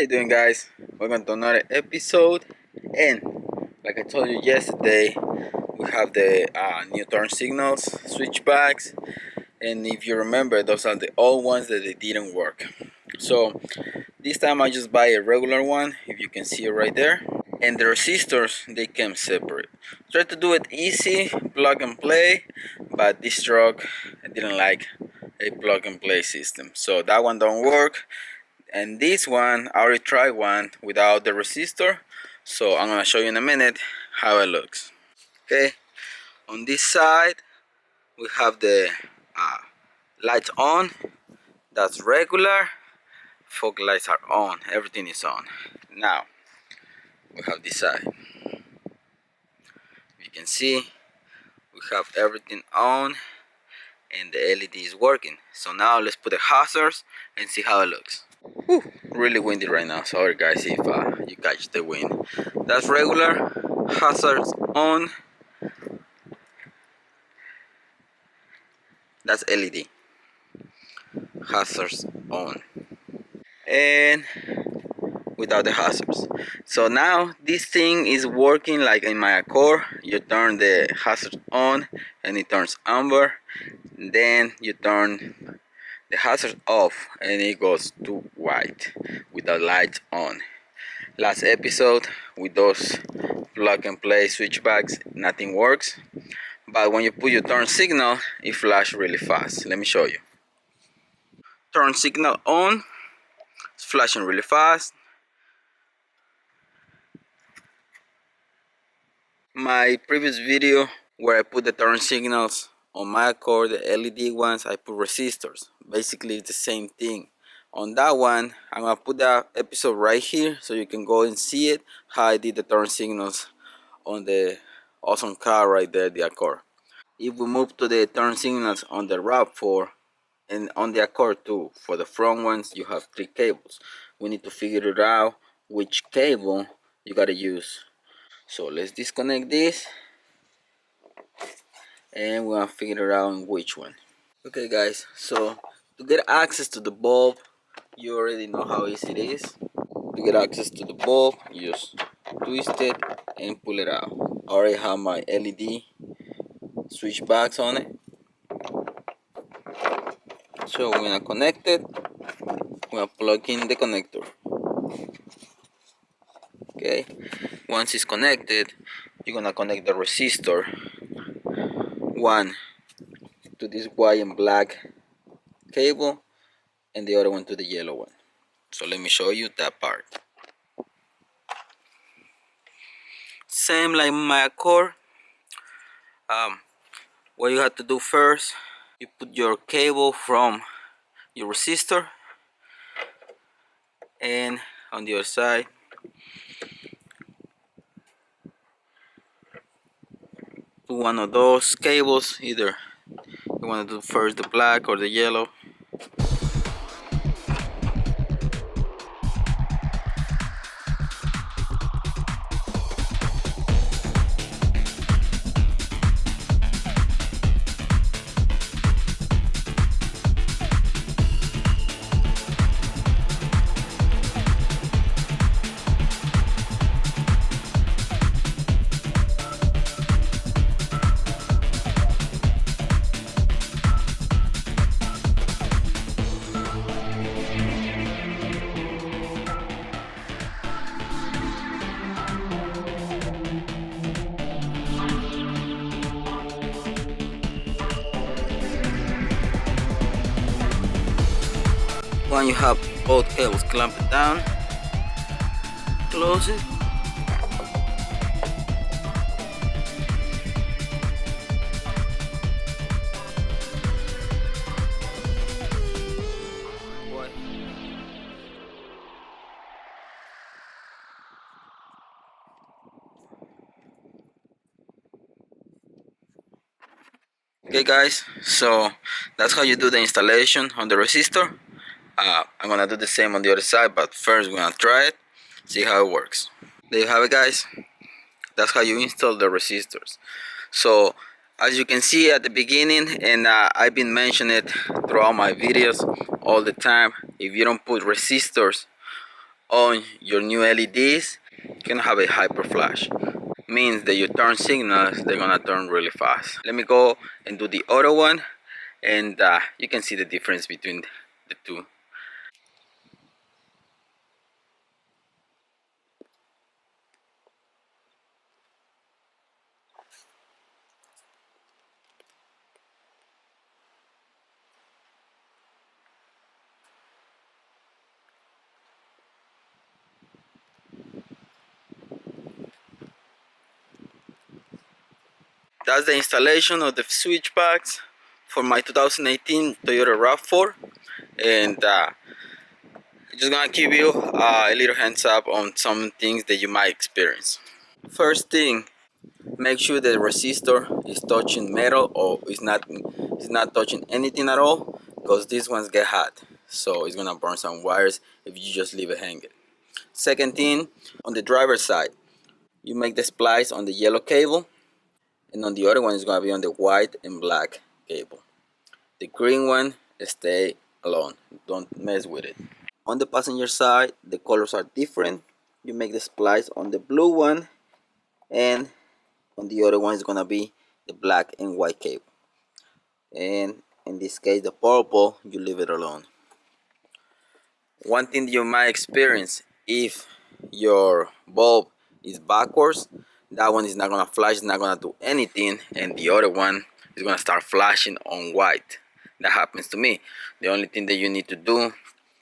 How you doing, guys? Welcome to another episode. And like I told you yesterday, we have the new turn signals, switchbacks, and if you remember, those are the old ones that they didn't work. So this time I just buy a regular one, if you can see it right there. And the resistors, they came separate. Try to do it easy, plug and play, but this truck didn't like a plug and play system, so that one don't work. And this one, I already tried one without the resistor, so I'm gonna show you in a minute how it looks. Okay, on this side we have the lights on. That's regular. Fog lights are on, everything is on. Now we have this side. You can see we have everything on and the LED is working. So now let's put the hazards and see how it looks. Whew, really windy right now. Sorry guys if you catch the wind. That's regular. Hazards on. That's LED. Hazards on. And without the hazards. So now this thing is working like in my Accord. You turn the hazards on and it turns amber. Then you turn the hazard off and it goes to white with the lights on. Last episode with those plug and play switchbacks, nothing works, but when you put your turn signal, it flashes really fast. Let me show you. Turn signal on, it's flashing really fast. My previous video where I put the turn signals on my Accord, the LED ones, I put resistors. Basically it's the same thing. On that one, I'm gonna put that episode right here so you can go and see it, how I did the turn signals on the awesome car right there, the Accord. If we move to the turn signals on the RAV4 and on the Accord too, for the front ones you have 3 cables. We need to figure it out which cable you gotta use. So let's disconnect this and we're gonna figure it out which one. Okay guys, so to get access to the bulb, you already know how easy it is. To get access to the bulb, you just twist it and pull it out. I already have my LED switchbacks on it. So we're gonna connect it. We're gonna plug in the connector. Okay, once it's connected, you're gonna connect the resistor, one to this white and black cable and the other one to the yellow one. So let me show you that part. Same like my Accord. What you have to do first, you put your cable from your resistor, and on the other side put one of those cables. Either you want to do first the black or the yellow. When you have both cables clamped down, close it. Okay guys, so that's how you do the installation on the resistor. I'm gonna do the same on the other side, but first we're gonna try it, see how it works. There you have it guys, that's how you install the resistors. So as you can see at the beginning, and I've been mentioning it throughout my videos all the time, if you don't put resistors on your new LEDs, you're gonna have a hyper flash. Means that your turn signals, they're gonna turn really fast. Let me go and do the other one, and you can see the difference between the two. That's the installation of the switchbacks for my 2018 Toyota RAV4, and just gonna give you a little heads up on some things that you might experience. First thing, make sure the resistor is touching metal or it's not touching anything at all, because these ones get hot, so it's gonna burn some wires if you just leave it hanging. Second thing, on the driver's side, you make the splice on the yellow cable, and on the other one is gonna be on the white and black cable. The green one, stay alone, don't mess with it. On the passenger side, the colors are different. You make the splice on the blue one, and on the other one is gonna be the black and white cable. And in this case, the purple, you leave it alone. One thing you might experience, if your bulb is backwards, that one is not gonna flash, it's not gonna do anything, and the other one is gonna start flashing on white. That happens to me. The only thing that you need to do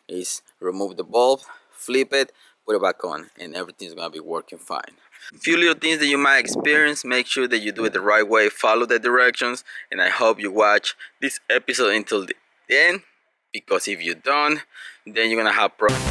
is remove the bulb, flip it, put it back on, and everything's gonna be working fine. Few little things that you might experience, make sure that you do it the right way, follow the directions, and I hope you watch this episode until the end, because if you don't, then you're gonna have problems.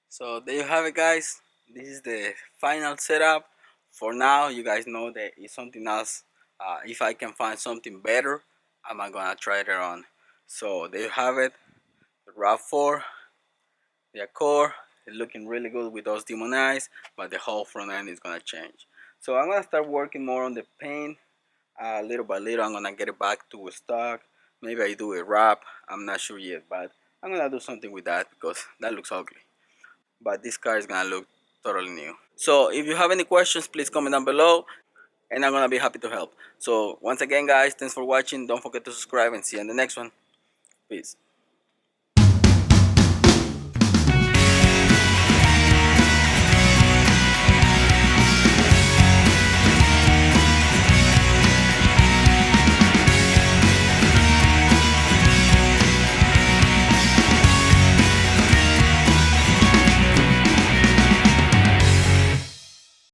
So there you have it, guys. This is the final setup. For now, you guys know that it's something else. If I can find something better, I'm not gonna try it on. So there you have it. The RAV4, the Accord, is looking really good with those demon eyes, but the whole front end is gonna change. So I'm gonna start working more on the paint. Little by little, I'm gonna get it back to stock. Maybe I do a wrap. I'm not sure yet, but I'm gonna do something with that because that looks ugly. But this car is gonna look totally new. So if you have any questions, please comment down below, and I'm gonna be happy to help. So once again, guys, thanks for watching. Don't forget to subscribe, and see you in the next one. Peace.